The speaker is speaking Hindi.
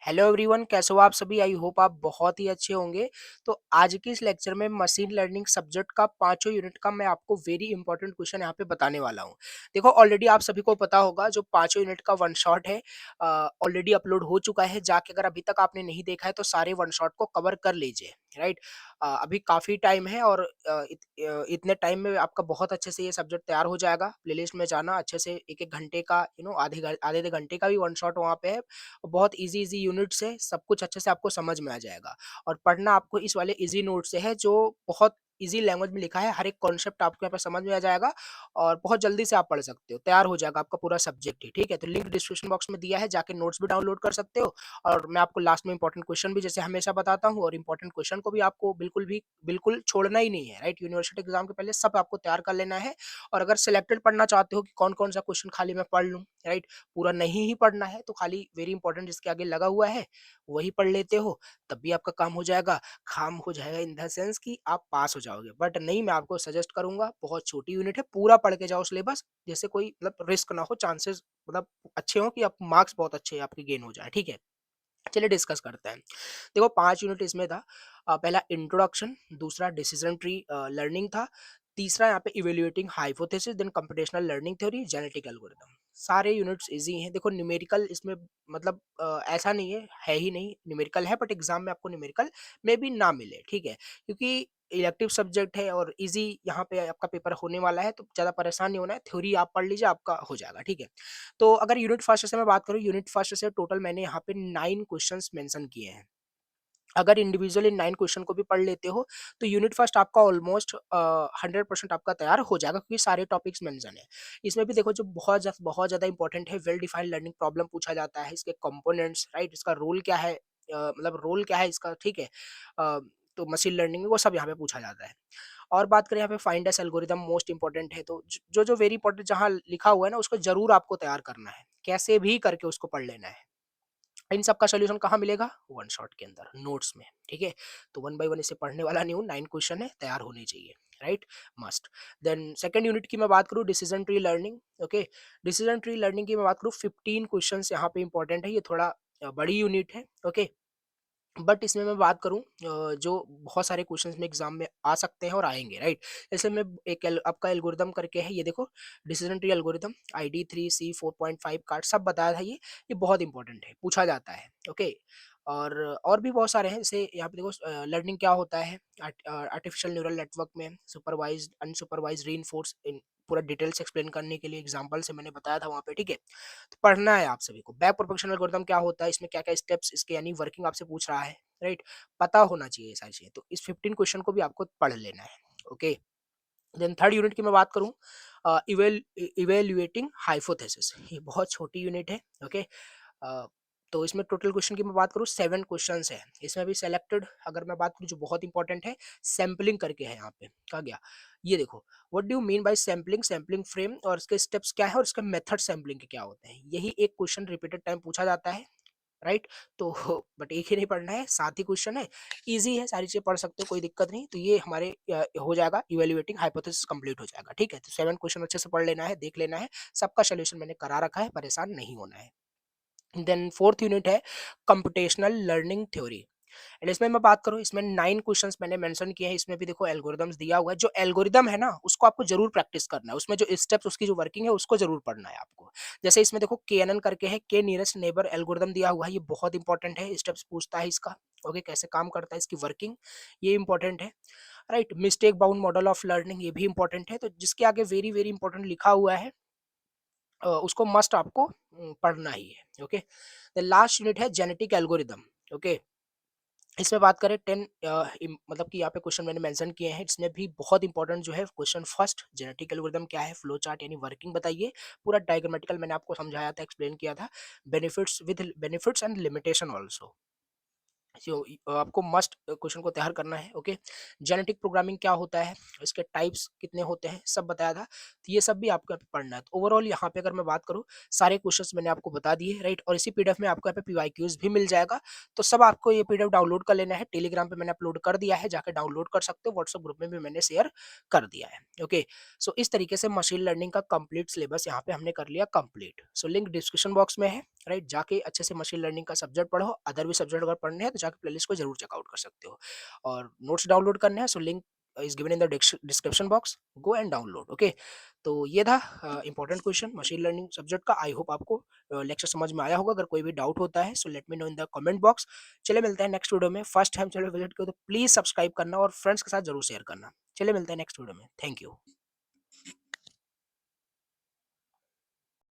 हेलो एवरीवन, कैसे हो आप सभी? आई होप आप बहुत ही अच्छे होंगे। तो आज की इस लेक्चर में मशीन लर्निंग सब्जेक्ट का पांचों यूनिट का मैं आपको वेरी इंपॉर्टेंट क्वेश्चन यहाँ पे बताने वाला हूँ। देखो, ऑलरेडी आप सभी को पता होगा जो पांचों यूनिट का वन शॉट है ऑलरेडी अपलोड हो चुका है। जाके अगर अभी तक आपने नहीं देखा है तो सारे वन शॉट को कवर कर लीजिए। राइट। अभी काफी टाइम है और इतने टाइम में आपका बहुत अच्छे से ये सब्जेक्ट तैयार हो जाएगा। प्लेलिस्ट में जाना, अच्छे से एक एक घंटे का आधे आधे घंटे का भी वन शॉट वहाँ पे है। बहुत इजी इजी यूनिट से सब कुछ अच्छे से आपको समझ में आ जाएगा। और पढ़ना आपको इस वाले इजी नोट से है जो बहुत इजी लैंग्वेज में लिखा है। हर एक कॉन्सेप्ट आपको यहाँ पे समझ में आ जाएगा और बहुत जल्दी से आप पढ़ सकते हो। तैयार हो जाएगा आपका पूरा सब्जेक्ट ही। ठीक है, तो लिंक डिस्क्रिप्शन बॉक्स में दिया है, जाके नोट्स भी डाउनलोड कर सकते हो। और मैं आपको लास्ट में इंपॉर्टेंट क्वेश्चन भी जैसे हमेशा बताता हूँ, और इंपॉर्टेंट क्वेश्चन को भी आपको बिल्कुल छोड़ना ही नहीं है। राइट, यूनिवर्सिटी एग्जाम के पहले सब आपको तैयार कर लेना है। और अगर सिलेक्टेड पढ़ना चाहते हो कि कौन कौन सा क्वेश्चन खाली मैं पढ़ लूँ, राइट, पूरा नहीं ही पढ़ना है तो खाली वेरी इंपॉर्टेंट जिसके आगे लगा हुआ है वही पढ़ लेते हो, तब भी आपका काम हो जाएगा। काम हो जाएगा इन द सेंस कि आप पास हो जाओगे। बट नहीं, मैं आपको सजेस्ट करूंगा, बहुत छोटी यूनिट है, पूरा पढ़ के जाओ सिलेबस, जैसे कोई मतलब रिस्क ना हो, चांसेस मतलब अच्छे हो कि आप मार्क्स बहुत अच्छे आपके गेन हो जाए। ठीक है, चलिए डिस्कस करते हैं। देखो, 5 यूनिट इसमें था। पहला इंट्रोडक्शन, दूसरा डिसीजन ट्री लर्निंग था, तीसरा यहाँ पे evaluating hypothesis, then computational learning theory, genetic algorithm. सारे यूनिट्स इजी हैं। देखो, न्यूमेरिकल इसमें मतलब ऐसा नहीं है ही नहीं, न्यूमेरिकल है, बट एग्जाम में आपको न्यूमेरिकल में भी ना मिले। ठीक है, क्योंकि इलेक्टिव सब्जेक्ट है और इजी यहाँ पे आपका पेपर होने वाला है, तो ज़्यादा परेशान नहीं होना है। थ्योरी आप पढ़ लीजिए, आपका हो जाएगा। ठीक है, तो अगर यूनिट फर्स्ट से मैं बात करूँ, यूनिट फर्स्ट से टोटल मैंने यहाँ पे 9 क्वेश्चंस मेंशन किए हैं। अगर इंडिविजुअली 9 क्वेश्चन को भी पढ़ लेते हो तो यूनिट फर्स्ट आपका ऑलमोस्ट 100% आपका तैयार हो जाएगा, क्योंकि सारे टॉपिक्स मेंशन है। इसमें भी देखो, जो बहुत ज़्यादा इंपॉर्टेंट है, वेल डिफाइंड लर्निंग प्रॉब्लम पूछा जाता है, इसके कंपोनेंट्स, राइट, इसका रोल क्या है, मतलब रोल क्या है इसका। ठीक है, अ, तो मशीन लर्निंग में वो सब यहाँ पे पूछा जाता है। और बात करें यहाँ पे find S algorithm, most important है। तो जो वेरी इंपॉर्टेंट जहाँ लिखा हुआ है ना, उसको जरूर आपको तैयार करना है, कैसे भी करके उसको पढ़ लेना है। इन सब का सॉल्यूशन कहाँ मिलेगा? वन शॉट के अंदर, नोट्स में। ठीक है, तो वन बाय वन इसे पढ़ने वाला नहीं हूँ, 9 क्वेश्चन है, तैयार होने चाहिए। Right, must. Then second unit की मैं बात करूँ, decision tree learning. Okay, decision tree learning की मैं बात करूँ, 15 क्वेश्चन यहाँ पे इंपॉर्टेंट है। ये थोड़ा बड़ी यूनिट है। ओके, बट इसमें मैं बात करूँ जो बहुत सारे क्वेश्चंस में एग्जाम में आ सकते हैं और आएंगे। राइट, जैसे मैं एक आपका एल्गोरिदम करके है, ये देखो, decision tree algorithm, ID3C 4.5 card सब बताया था। ये बहुत इंपॉर्टेंट है, पूछा जाता है। ओके, और भी बहुत सारे हैं, जैसे यहाँ पे देखो, लर्निंग क्या होता है आर्टिफिशियल न्यूरल नेटवर्क में, सुपरवाइज्ड अनसुपरवाइज्ड रीइंफोर्स, इन पूरा डिटेल्स एक्सप्लेन करने के लिए एग्जांपल से मैंने बताया था वहाँ पे। ठीक है, तो पढ़ना है आप सभी को। बैक प्रोपोगेशन एल्गोरिथम क्या होता है, इसमें क्या-क्या स्टेप्स इसके यानी वर्किंग आपसे पूछ रहा है, राइट? पता होना चाहिए ये सारी चीज़ें। तो इस 15 क्वेश्चन को भी आपको पढ़ लेना है। ओके, देन थर्ड यूनिट की मैं बात करूँ, इवैल्यूएटिंग हाइपोथेसिस, ये बहुत छोटी यूनिट है। ओके, अ, तो इसमें टोटल क्वेश्चन की मैं बात करूँ, 7 क्वेश्चंस हैं। इसमें भी सेलेक्टेड अगर मैं बात करूँ जो बहुत इंपॉर्टेंट है, सैंपलिंग करके है यहाँ पे। कहा गया, ये देखो, what do you mean by sampling, sampling frame और इसके स्टेप्स क्या है और इसके मेथड सैंपलिंग के क्या होते हैं। यही एक क्वेश्चन रिपीटेड टाइम पूछा जाता है। राइट, तो बट एक ही नहीं पढ़ना है, 7 ही क्वेश्चन है, इजी है, सारी चीजें पढ़ सकते हो, कोई दिक्कत नहीं। तो ये हमारे हो जाएगा, इवैल्यूएटिंग हाइपोथेसिस कंप्लीट हो जाएगा। ठीक है, तो 7 क्वेश्चन अच्छे से पढ़ लेना है, देख लेना है, सबका सोल्यूशन मैंने करा रखा है, परेशान नहीं होना है। देन फोर्थ यूनिट है कंप्यूटेशनल लर्निंग थ्योरी। एंड इसमें मैं बात करूँ, इसमें 9 क्वेश्चंस मैंने मेंशन किए हैं। इसमें भी देखो एल्गोरिदम्स दिया हुआ है। जो एल्गोरिदम है ना, उसको आपको जरूर प्रैक्टिस करना है, उसमें जो स्टेप्स उसकी जो वर्किंग है उसको जरूर पढ़ना है आपको। जैसे इसमें देखो, KNN करके है, के नियरेस्ट नेबर एल्गोरिदम दिया हुआ है, ये बहुत इंपॉर्टेंट है, स्टेप्स पूछता है इसका। ओके, कैसे काम करता है, इसकी वर्किंग, ये इंपॉर्टेंट है। Right, mistake bound model of learning, ये भी इंपॉर्टेंट है। तो जिसके आगे वेरी वेरी इंपॉर्टेंट लिखा हुआ है, उसको मस्ट आपको पढ़ना ही है। ओके, द लास्ट यूनिट है जेनेटिक एल्गोरिदम। ओके, इसमें बात करें 10 मतलब कि यहाँ पे क्वेश्चन मैंने मेंशन किए हैं। इसमें भी बहुत इंपॉर्टेंट जो है क्वेश्चन फर्स्ट, जेनेटिक एल्गोरिदम क्या है, फ्लो चार्ट यानी वर्किंग बताइए, पूरा डायग्रामेटिकल मैंने आपको समझाया था, एक्सप्लेन किया था, बेनिफिट्स एंड लिमिटेशन ऑल्सो। जो आपको मस्ट क्वेश्चन को तैयार करना है। ओके, जेनेटिक प्रोग्रामिंग क्या होता है, इसके टाइप्स कितने होते हैं, सब बताया था। तो ये सब भी आपको यहाँ पे पढ़ना है। तो ओवरऑल यहाँ पे अगर मैं बात करूँ, सारे क्वेश्चंस मैंने आपको बता दिए। राइट, और इसी पीडीएफ में आपको यहाँ पे पीवाईक्यूज भी मिल जाएगा। तो सब आपको ये पीडीएफ डाउनलोड कर लेना है, टेलीग्राम पे मैंने अपलोड कर दिया है, जाकर डाउनलोड कर सकते हो, व्हाट्सएप ग्रुप में भी मैंने शेयर कर दिया है। ओके, सो इस तरीके से मशीन लर्निंग का कंप्लीट सिलेबस यहाँ पे हमने कर लिया complete. So link description box में है। राइट? जाके अच्छे से मशीन लर्निंग का सब्जेक्ट पढ़ो, अदर भी सब्जेक्ट अगर पढ़ने हैं तो जाके प्लेलिस्ट को ज़रूर चेकआउट कर सकते हो। और नोट्स डाउनलोड करने हैं, so link is given in the description box, go and download, okay? तो ये था important question machine learning subject का। आई होप आपको लेक्चर समझ में आया होगा। अगर कोई भी डाउट होता है so let me know in the comment box. चलिए मिलते हैं नेक्स्ट वीडियो में। फर्स्ट टाइम चैनल विजिट करो तो प्लीज़ सब्सक्राइब करना और फ्रेंड्स के साथ ज़रूर शेयर करना। चलिए मिलते हैं नेक्स्ट वीडियो में। Thank you.